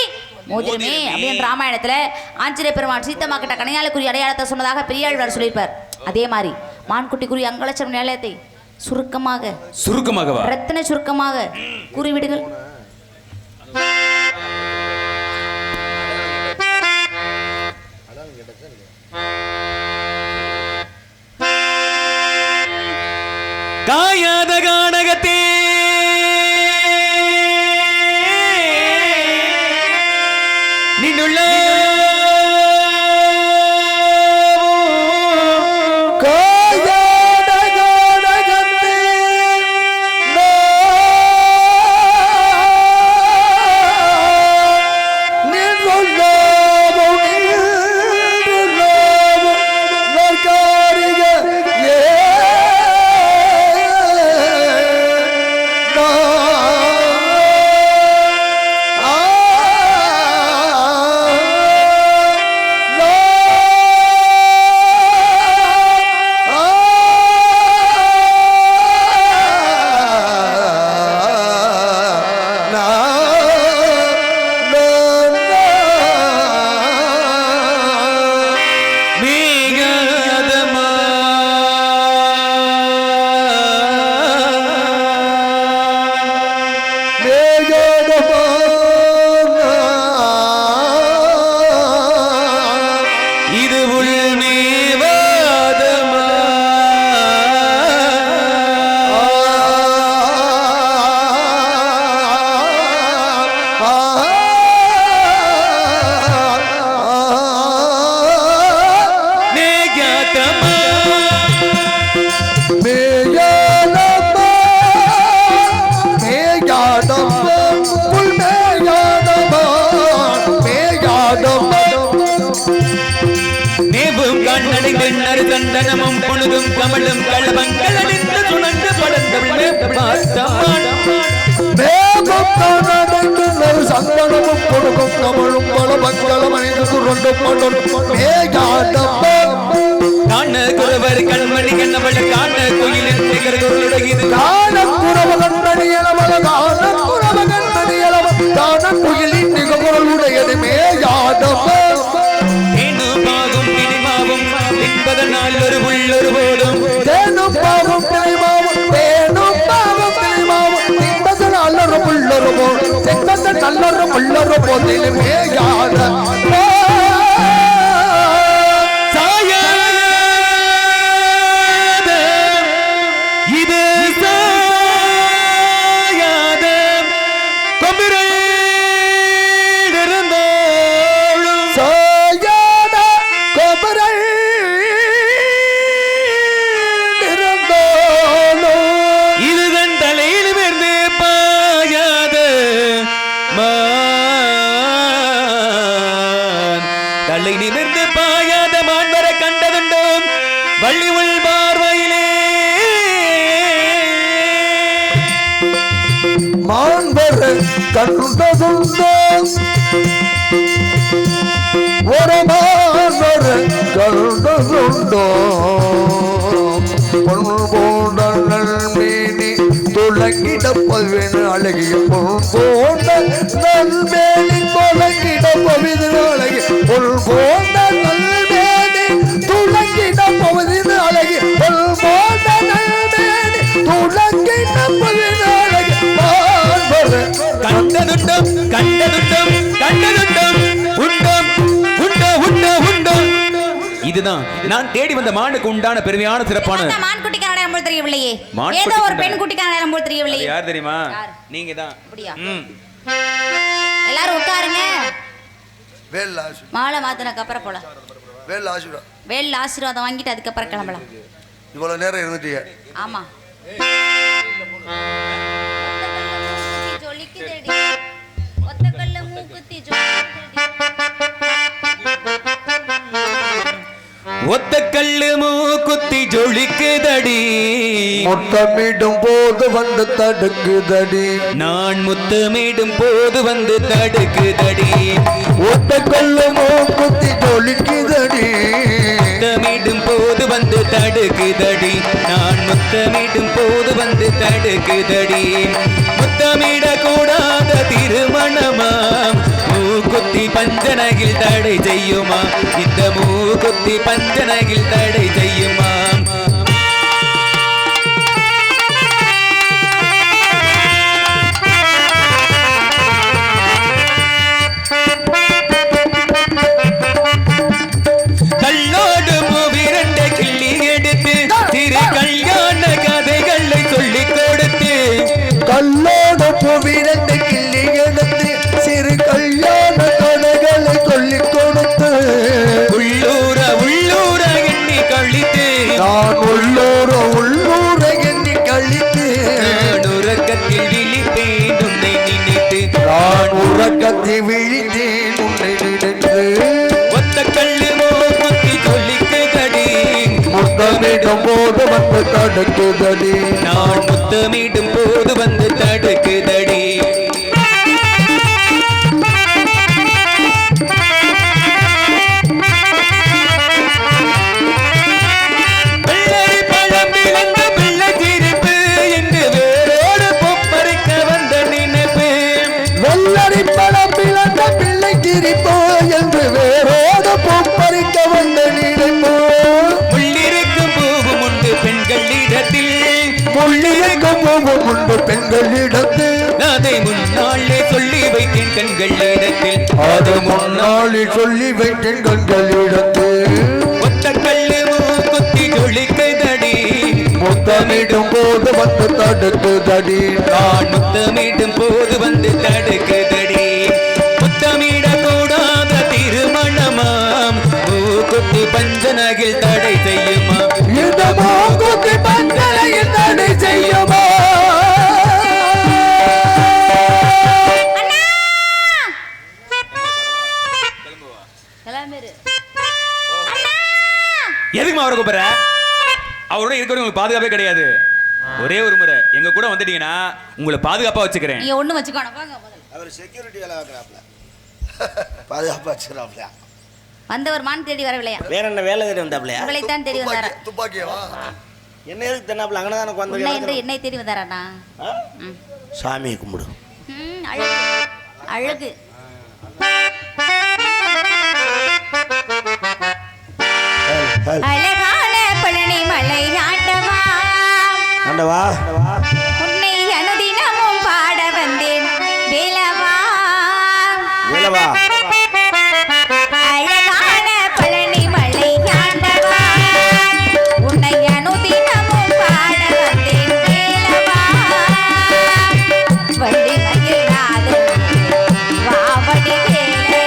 மோதிரமே அப்படின்னு ராமாயணத்துல ஆஞ்சநேய பெருமான் சீத்தம்மா கிட்ட கணையாளுக்குரிய அடையாளத்தை சொன்னதாக பெரியாழ்வார் சொல்லியிருப்பார். அதே மாதிரி மான்குட்டிக்குரிய அங்கலட்சம் நிலையத்தை சுருக்கமாக ரத்தின சுருக்கமாக கூறிவிடுங்கள். காயாத கானகத்தே நின்றுள்ள கண்ணைந்து நறு சந்தனமும் பொழுதும் கமலும் களவங்கள் அணிந்து சுழன்று படர்ந்தவிழ் பார்த்தான் மேகம் காணாதைந்து நறு சந்தனமும் கொடுக்கும் கமலும் பலபங்களும் அணிந்து சுரண்டு படரும் மேகாடப்பா காண குறவர் கண்மணி கண்ணவள காண கோயிலின் நிகழ்வுடையது காண குறவ கண்மணி எலவள காண குறவ கண்மணி எலவ காண கோயிலின் நிகழ்வுடையது மேகாடப்பா தேனும் பாகும் பிணிமாவும் என்பதனால் ஒரு உள்ளொரு போதும் தேனும் பாகும் பிணிமாவும் தேனும் பாகும் பிணிமாவும் என்பதனால் ஒரு உள்ளொரு போதும் என்பது நல்லொரு உள்ளொரு போதிலும் மேகாடப்பா தலை நிமிர்ந்து பாயாத மாண்பர கண்டதுண்டோம் வள்ளி உள் பார்வையிலே மாண்பர கண்டதுண்டோ ஒரு மாண்பர கண்டதுண்டோ பொன்போண்டல்மேனி துளங்கிட பல்வேறு அழகிய பொன்போண்ட நல்மேனி துளங்கிட பவிதிரு அழகிய பொன்போண்ட நல்மேனி துளங்கிட பவிதிரு அழகிய பொன்போண்ட நல்மேனி துளங்கிட பவிதிரு அழகிய மாண்பர கண்டதுண்டம் கண்டதுண்டம் கண்டதுண்டம் உண்டம் உண்ட உண்ட உண்டம் இதுதான் நான் தேடி வந்த மானுக்கு உண்டான பெருமையான சிறப்பான மான் குட்டிக்கான அடையாளம் போல் தெரியவில்லையே மான் ஏதோ ஒரு குட்டிக்கான பெண் குட்டிக்கான அடையாளம் போல் தெரியவில்லையே யார் தெரியுமா நீங்க தான் அப்படியா எல்லாரும் உட்காருங்க வேல் ஆசு மாலை மாத்தினக்கு அப்புறம் போலாம் வேல் ஆசுடா வேல் ஆசீர்வாதம் வாங்கிட்டு அதுக்கப்புறம் கிளம்பலாம் இவ்வளவு நேரம் இருந்துட்டிய ஆமா ஒத்தக்கல்ல மூக்குத்தி ஒத்த கல்லு மூக்குத்தி ஜொலிக்குதடி முத்தமிடும் போது வந்து தடுக்குதடி நான் முத்தமிடும் போது வந்து தடுக்குதடி ஒத்த கல்லு மூக்குத்தி ஜொலிக்குதடி முத்தமிடும் போது வந்து தடுக்குதடி நான் முத்தமிடும் போது வந்து தடுக்குதடி முத்தமிட கூடாத திருமணமாம் மூக்குத்தி பஞ்சனையில் தடை செய்யுமா இந்த மூக்குத்தி பஞ்சனையில் தடை செய்யுமா கல்லோடு மூவிரண்டை கிள்ளி எடுத்து திரு கல்யாண கதைகளை சொல்லிக் கொடுத்து கல்லோடு புவிரண்டு கிள்ளி எடுத்து சிறு கல்யாண கதைகளை சொல்லிக் கொடுத்து உள்ளூர உள்ளூர எண்ணி கழித்து நான் உள்ளூர உள்ளூர எண்ணி கழித்து நான் உறக்கத்தில் விழிப்பேன் உன்னை நினைத்து நான் உறக்கத்தில் விழித்தேன் உன்னை நினைத்து ஒத்த கல்லு மூக்குத்தி சொல்லிக்குதடி முத்தமிடும் போது வந்து தடுக்குதடி நான் முத்தமிடும் போது வந்து தடுக்குதடி வெள்ளரி பழம் விளங்க பிள்ளை சிரிப்பு என்று வேரோடு பொப்பரிக்க வந்த நினைப்பு வெள்ளரி பழம் பிளந்த பிள்ளை கிரிப்போ என்று வேரோடு பூப்பறிக்க வந்த நினைப்போ முள்ளிருக்கும் பூவும் உண்டு பெண்களிடத்தில் முள்ளிருக்கும் பூவும் உண்டு பெண்களிடத்தில் அதை முன்னாலே சொல்லி வைத்தேன் கண்களிடத்தில் அது முன்னாளில் சொல்லி வைத்தேன் கண்களிடத்தில் ஒத்த கல்லு மூக்குத்தி ஜொலிக்குதடி முத்தமிடும் போது வந்து தடுக்குதடி நான் முத்தமிடும் போது வந்து தடுக்குதடி முத்தமிட கூடாத திருமணமாம் மூக்குத்தி பஞ்சனகில் தடை செய்யுமா இந்த மூக்குத்தி பஞ்சனையில் தடை செய்யுமா எதுக்குமா அவரை கூப்பிடுற? அவரோட இருக்கிறது உங்களுக்கு பாதுகாப்பே கிடையாது. ஒரே ஒரு முறை எங்க கூட வந்துட்டீங்கன்னா உங்களை பாதுகாப்பா வச்சுக்கிறேன். நீங்க ஒண்ணு வச்சுக்கோணும். வாங்க முதல்ல. அவர் செக்யூரிட்டி வேலை பார்க்குறாப்ல, பாதுகாப்பாக வச்சுக்கிறாப்லையா? வந்தவர் மான் தேடி வரவில்லையா? வேற என்ன வேலை தேடி வந்தாப்லையா? உங்களை தான் தேடி வந்தாரா? துப்பாக்கியவா? என்ன எதுக்கு தென்னாப்ல அங்கே தானே உன்னை என்று வந்து என்னை தேடி வந்தாராண்ணா? சாமியை கும்பிடு. அழகு அழகு. அழகான பழனி மலை ஆண்டவா, ஆண்டவா உன்னை அனுதினமும் பாட வந்தேன் வேலவா. வேலவா அழகான பழனி மலை ஆண்டவா, உன்னை அனுதினமும் பாட வந்தேன் வேலவா. வள்ளி மயில் நாதனே வாவடி வேலனே,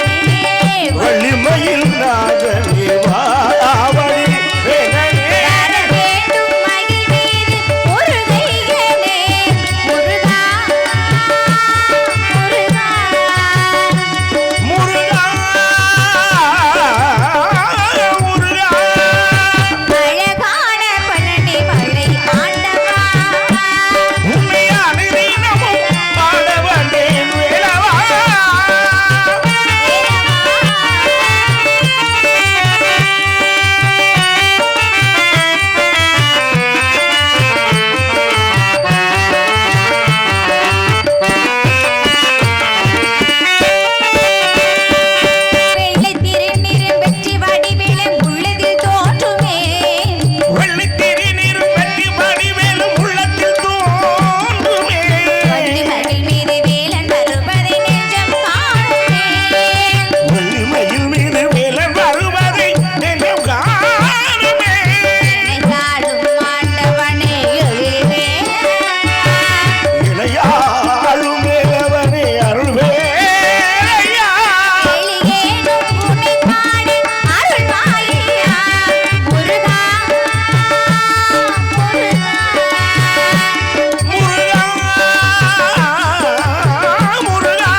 வள்ளிமயில் நாதனே வாவடி வேலனே, வர வேண்டும் மயில் மீது முருகையனே, முருகா முருகா. முருகா முருகா. அழகான பழனி மலை ஆண்டவா, உன்னை அனுதினமும் பாட வந்தேன் வேலவா. வெள்ளை திருநீரின் வெற்றி வடிவேலும் உள்ளதில் தோன்றுமே, வெள்ளித்திரி நீர் வெட்டி மடிவேலும் உள்ளத்தில் தோன்றுமே. வள்ளி மயில் மீது வேலன் வருவதை நெஞ்சம் காணுமே. வள்ளிமயில் மீது வேலன் வருவதை நெஞ்சம் காணுமே. நினைத்தாலும் ஆண்டவனே எழுவேலா, இளையாளும் வேலவனே அருள்வேலையா. எளியேனும் உன்னை பாடி அருள்வாயா. முருகா முருகா. முருகா முருகா.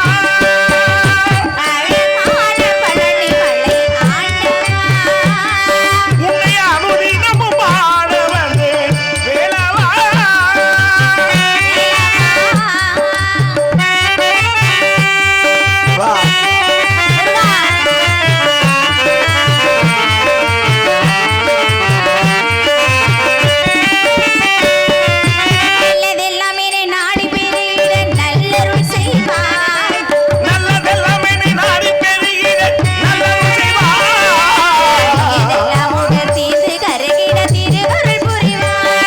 அழகான பழனி மலை ஆண்டவா, உன்னை அனுதினமும் பாட வந்தேன் வேலவா. வா நல்லதெல்லாம் என்னை நாடி பெருகிட நல்லருள் செய்வாய். நல்லதெல்லாம் என்னை நாடி பெருகிட நல்லருள் செய்வாய். இதெல்லாம் உடல் தீர்ந்து கருகிட திருவருள் புரிவாய்.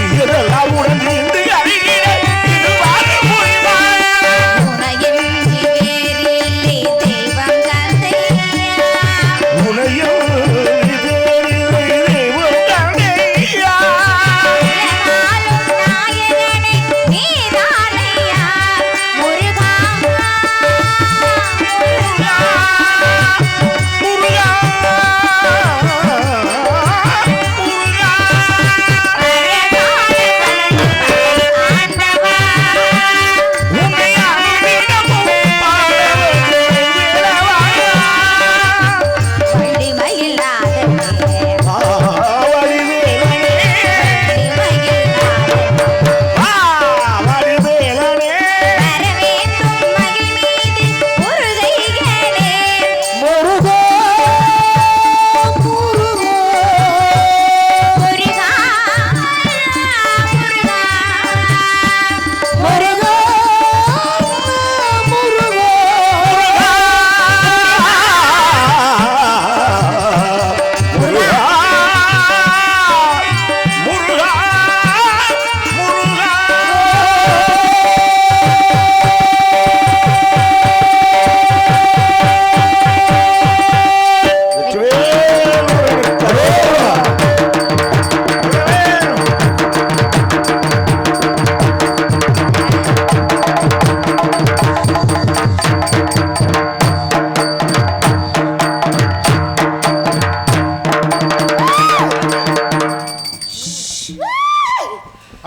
இதெல்லாம் உடன் நீந்து அருகிட திருவாரூர் புரிவாய். உனையின்றி வேறில்லை தெய்வம் தந்தையா. உனையும் இதேறில்லை தெய்வம் தந்தையா. உலகாளும் நாயகனே நீதானையா. முருகா முருகா முருகா. உன்னை அனுதினமும் பாட வந்தேன் வேலவா. ஆவடி வேலனே ஆவடி வேலனே. முருகா முருகா முருகா. முருகா முருகா முருகா.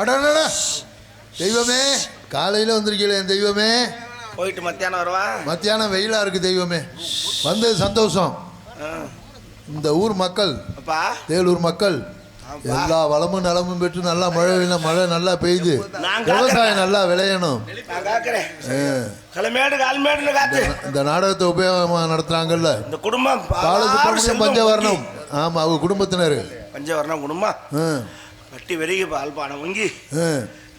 அடடடா. தெய்வமே, காலையில வந்திருக்கீங்களே என் தெய்வமே. போயிட்டு மத்தியானம் வருவா. மத்தியானம் வெயிலா இருக்கு தெய்வமே. வந்தது சந்தோஷம். இந்த ஊர் மக்கள் அப்பா தேலூர் மக்கள் எல்லா வளமும் நலமும் பெற்று நல்லா மழை நல்லா பெய்யுது, நான் விவசாயம் நல்லா விளையணும். நான் காக்கிறேன். கிளமேடு கால்மேடுன்னு காத்து இந்த நாடகத்தை உபயோகமா நடத்துறாங்கல்ல, இந்த குடும்பம் பாலசுப்ரமணியம் பஞ்சவர்ணம். ஆமா, அவங்க குடும்பத்தினர் பஞ்சவர்ணம் குடும்பம் வட்டி வெறிக பால்பானம் வங்கி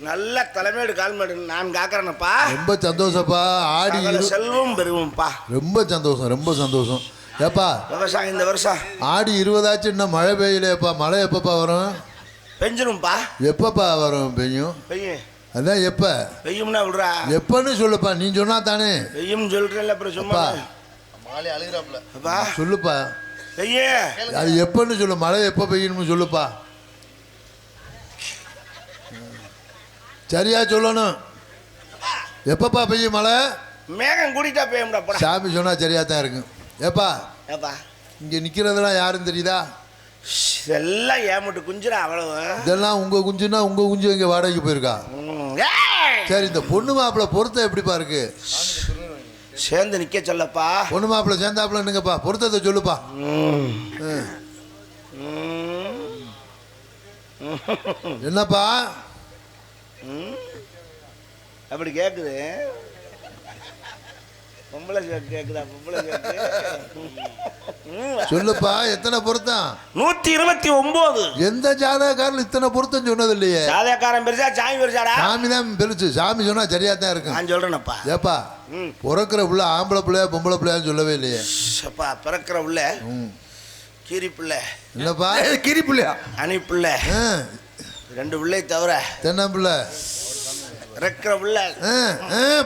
நல்ல தலைமையோடு கால்மேடு நான் காக்கிறேனப்பா. ரொம்ப சந்தோஷப்பா. ஆடி செல்வம் பெறுவோம்ப்பா. ரொம்ப சந்தோஷம், ரொம்ப சந்தோஷம். ஏப்பா விவசாயம் இந்த வருஷம் ஆடி 20 இன்னும் மழை பெய்யலையப்பா. மழை எப்பப்பா வரும்? பெஞ்சிரும்ப்பா. எப்பப்பா வரும்? பெய்யும். பெய்யும். அதான் எப்ப பெய்யும்னா விடுறா. எப்பன்னு சொல்லுப்பா, நீ சொன்னா தானே. பெய்யும் சொல்றேன்ல, அப்புறம் சும்மா அப்பா சொல்லுப்பா. பெய்யே அது எப்பன்னு சொல்லு, மழை எப்ப பெய்யணும்னு சொல்லுப்பா. சரியா சொல்லணும். எப்பப்பா பெய்யும் மழை? மேகம் கூட்டிட்டா பெய்யும்டா. சாமி சொன்னா சரியா தான் இருக்கும். ஏப்பா ஏப்பா இங்க நிக்கிறதெல்லாம் யாருன்னு தெரியுதா? இதெல்லாம் ஏமாட்டு குஞ்சுடா. அவ்வளவு இதெல்லாம் உங்க குஞ்சுன்னா உங்க குஞ்சு இங்க வாடகைக்கு போயிருக்கா? சரி, இந்த பொண்ணு மாப்பிள்ள பொருத்தம் எப்படிப்பா இருக்கு? சேர்ந்து நிக்க சொல்லப்பா. பொண்ணு மாப்பிள்ள சேர்ந்தாப்புல நிங்கப்பா. பொருத்தத்தை சொல்லுப்பா. என்னப்பா அப்படி கேக்குது? பொம்பளை கேக்குதா? பொம்பளை சொல்லுப்பா, எத்தனை பொருத்தம்? 129. எந்த ஜாதகக்காரன் இத்தனை பொருத்தம் சொன்னது இல்லையே. ஜாதகக்காரன் பெருசா சாமி பெருசாடா? சாமி தான் பெருசு. சாமி சொன்னா சரியா தான் இருக்கும். நான் சொல்றேனப்பா. ஏப்பா பிறக்கிற பிள்ளை ஆம்பளை பிள்ளையா பொம்பளை பிள்ளையான்னு சொல்லவே இல்லையே. அப்பா பிறக்கிற உள்ள கீரி பிள்ளை. என்னப்பா கீரி பிள்ளையா? அணி பிள்ளை. 2 பிள்ளை தவிர தென்னம்பிள்ளை இறக்குற பிள்ளை.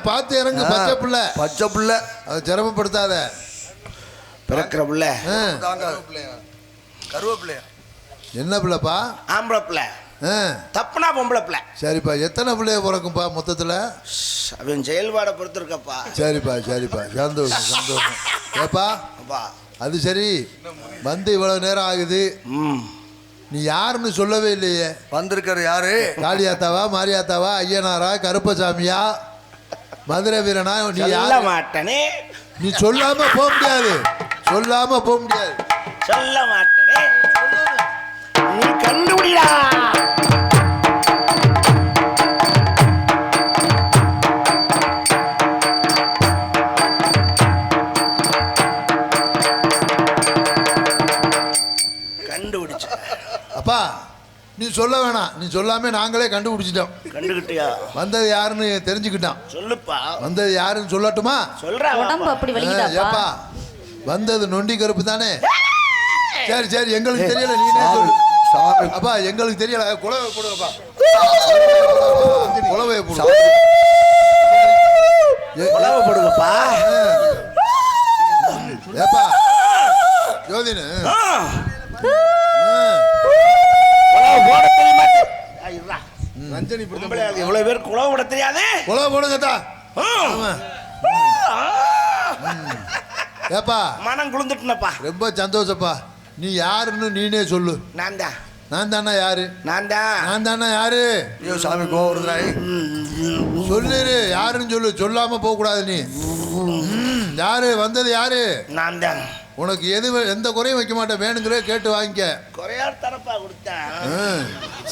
பார்த்து இறங்கு. பச்சை பிள்ளை. பச்சை பிள்ளை. அதை சிரமப்படுத்தாத. பிறக்கிற பிள்ளை கருவேப்பிள்ளையா? என்ன பிள்ளைப்பா? ஆம்பளை பிள்ளை. தப்புனா பொம்பளை பிள்ளை. சரிப்பா. எத்தனை பிள்ளைய பிறக்கும்பா மொத்தத்தில்? அவன் செயல்பாடை பொறுத்து இருக்கப்பா. சரிப்பா சரிப்பா. சந்தோஷம் சந்தோஷம். ஏப்பா அது சரி, வந்து இவ்வளவு நேரம் ஆகுது, நீ யாருன்னு சொல்லவே இல்லையே. வந்திருக்கிற யாரு? காளியாத்தாவா, மாரியாத்தாவா, ஐயனாரா, கருப்பசாமியா, மதுரை வீரனா? நீ சொல்ல மாட்டனே. நீ சொல்லாம போக முடியாது. சொல்லாம போக முடியாது. சொல்ல மாட்டனே. நீ கண்டுபிடிடா. கண்டுபிடிச்ச அப்பா நீ சொல்ல வேணாம். நீ சொல்லாம நாங்களே கண்டுபிடிச்சிட்டோம். கண்டுகிட்டியா? வந்தது யாருன்னு தெரிஞ்சுக்கிட்டோம். சொல்லுப்பா. வந்தது யாருன்னு சொல்லட்டுமா? சொல்றா. உடம்பு அப்படி வலிக்குதாப்பா? ஏப்பா வந்தது நொண்டி கருப்பு தானே? சரி சரி, எங்களுக்கு தெரியல, நீ சொல்லு. அப்பா எங்களுக்கு தெரியல. குலவை போடுங்கப்பா. குலவையை போடு. குலவை போடுங்கப்பா. ஏப்பா ஜோதினு போட தெரியுமா? ரஞ்சனி எவ்வளவு பேர் குலவை போட தெரியாது? குலவை போடுங்கத்தா. ஏப்பா மனம் குளிந்துட்டுனப்பா. ரொம்ப சந்தோஷப்பா. நீ யாருன்னு நீனே சொல்லு. நான் தான். நான் தானே யாரு? நான் தான். நான் தானே யாரு? ஐயோ சாமி கோவப்படுறாய். சொல்லிரு, யாருன்னு சொல்லு. சொல்லாம போக கூடாது. நீ யாரு? வந்தது யாரு? நான் தான். உனக்கு எந்த குறையும் வைக்க மாட்டேன். வேணுங்கிற கேட்டு வாங்கிக்க. குறையார் தரப்பா கொடுத்தேன்.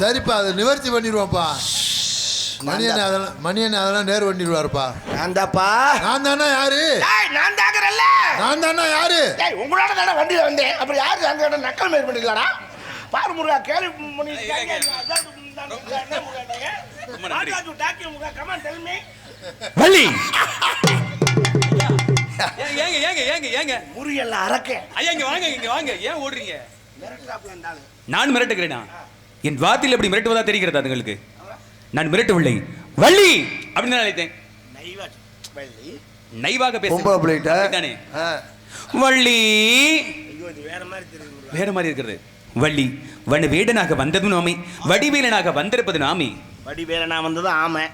சரிப்பா, அதை நிவர்த்தி பண்ணிடுவாப்பா. மணியன் அதெல்லாம் நேர் பண்ணிடுவாருப்பா. நான் தாப்பா. நான் தானே யாரு? நான் தாக்குறல்ல. நான் தானே யாரு? உங்களோட தானே வண்டியில வந்தேன். அப்புறம் யாரு அங்க நக்கல் மேல் பண்ணிக்கலாடா? பாரு முருகா, கேள்வி வள்ளி ஏங்க ஏங்க ஏங்க ஏங்க முறியெல்லாம் அரக்க. ஐயா இங்க வாங்க, இங்க வாங்க. ஏன் ஓடுறீங்க? நான் மிரட்டுகிறேனா? என் வார்த்தையில் எப்படி மிரட்டுவதா தெரிகிறதா உங்களுக்கு? நான் மிரட்டவில்லை. வள்ளி அப்படின்னு நான் நினைத்தேன். நைவாக பேசுறேன். வள்ளி வேற மாதிரி இருக்கிறது. வள்ளி வண்ண வேடனாக வந்ததும் நாமே, வடிவேலனாக வந்திருப்பது நாமே. வடிவேலனா வந்தது ஆமை,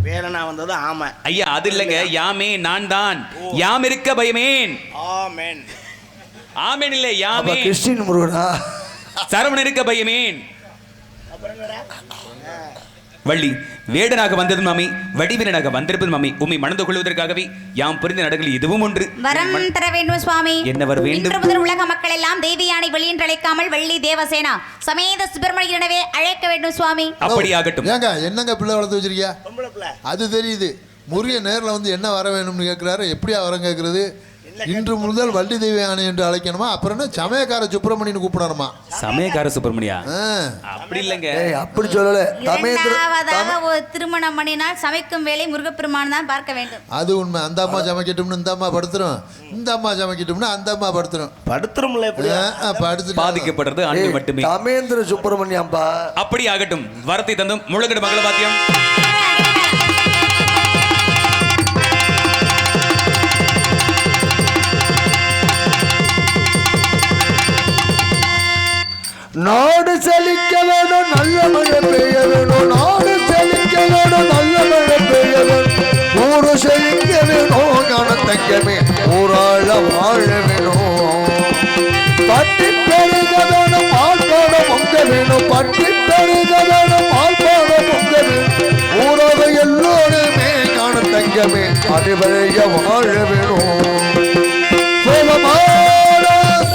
வேலனா வந்தது ஆமை. ஐயா அது இல்லைங்க. யாமே நான் தான். யாம் இருக்க பயமேன். ஆமென். ஆமென் இல்லை, யாமே. கிறிஸ்டின் முருகனா? சரவணன் இருக்க பயமேன். வள்ளி வேடனாக வந்ததும் மாமி, வடிவீரனாக வந்திருப்பது மாமி. உம்மை மணந்து கொள்வதற்காகவே யாம் புரிந்த நடகளில் இதுவும் ஒன்று. வரம் தர வேண்டும் சுவாமி. என்ன வர வேண்டும்? இன்று முதல் உலக மக்கள் எல்லாம் தேவி யானை வழி என்று அழைக்காமல் வள்ளி தேவசேனா சமேத சுப்பிரமணியனவே அழைக்க வேண்டும் சுவாமி. அப்படி ஆகட்டும். ஏங்க என்னங்க பிள்ளை வளர்த்து வச்சிருக்கியா? பொம்பளை பிள்ளை. அது தெரியுது. முருகன் நேரில் வந்து என்ன வர வேணும்னு கேட்குறாரு. எப்படியா வரம் கேட்குறது? இன்று முதல் வள்ளி தெய்வ யானை என்று அழைக்கணுமா? அப்புறம் என்ன சமயக்கார சுப்பிரமணியன் கூப்பிடணுமா? சமயக்கார சுப்பிரமணியா? அப்படி இல்லைங்க. அப்படி சொல்லல. இரண்டாவதாக ஒரு திருமணம் பண்ணினால் சமைக்கும் வேலை முருகப்பெருமான் தான் பார்க்க வேண்டும். அது உண்மை. அந்த அம்மா சமைக்கட்டும்னு இந்த அம்மா படுத்துரும், இந்த அம்மா சமைக்கட்டும்னு அந்த அம்மா படுத்துரும். படுத்துரும்ல படுத்து பாதிக்கப்படுறது ஆண்கள் மட்டுமே. தமேந்திர சுப்பிரமணியம்பா. அப்படி ஆகட்டும். வரத்தை தந்தும் முழக்கடு மகள பாத்தியம். நாடு செழிக்க வேணும், நல்ல மழை பெய்ய வேணும். நாடு செழிக்க வேணும், நல்ல மழை பெய்ய வேணும். ஊரு செழிக்க வேணும், ஞானத்தங்கமே ஊராள வாழ வேணும். பட்டி பெருக வேணும், பால்பாட பொங்க வேணும். பட்டி பெருக வேணும், பால்பாட பொங்க வேணும். ஊராக எல்லோருமே ஞானத்தங்கமே அனைவரைய வாழ வேணும்.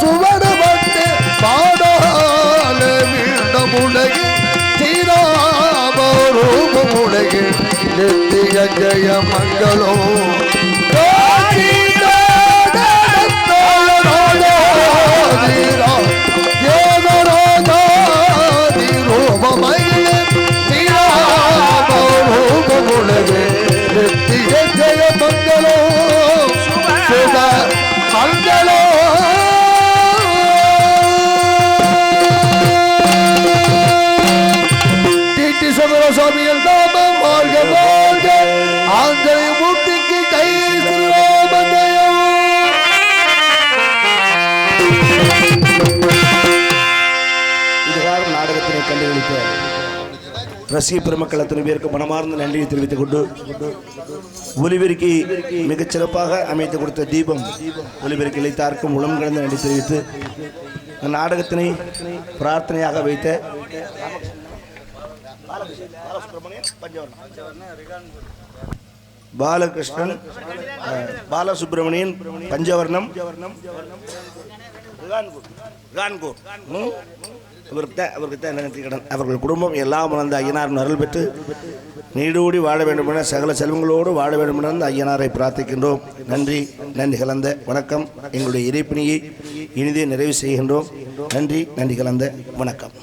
சுவடு பட்டு பாடால மீண்டும் உலகில் தீராமரூபம் உலகில் நித்திய ஜெய மங்களம். தீராமரூபம் உலகில் நித்திய ஜெய மங்களம். சுத மங்களம். சுவாமிகள் நாமம் வாழ்க வாழ்க. ஆந்திரை மூர்த்திக்கு கை சிறுவாமந்தயம். இதுகாரம் நாடகத்தினை கண்டுகளித்த ரசிக பெருமக்கள் அத்தனை பேருக்கு மனமார்ந்த நன்றியை தெரிவித்துக் கொண்டு ஒலிபெருக்கி மிகச் சிறப்பாக அமைத்து கொடுத்த தீபம் ஒலிபெருக்கி இழைத்தார்க்கும் உளம் கிடந்த நன்றி தெரிவித்து நாடகத்தினை பிரார்த்தனையாக வைத்த பாலகிருஷ்ணன், பாலசுப்ரமணியன், பஞ்சவர்ணம், அவர்கள் குடும்பம் எல்லாம் வளர்ந்த ஐயனார் அருள் பெற்று நீடூடி வாழ வேண்டும் என சகல செல்வங்களோடு வாழ வேண்டும் என ஐயனாரை பிரார்த்திக்கின்றோம். நன்றி நன்றி கலந்த வணக்கம். எங்களுடைய இறைப்பணியை இனிதே நிறைவு செய்கின்றோம். நன்றி நன்றி கலந்த வணக்கம்.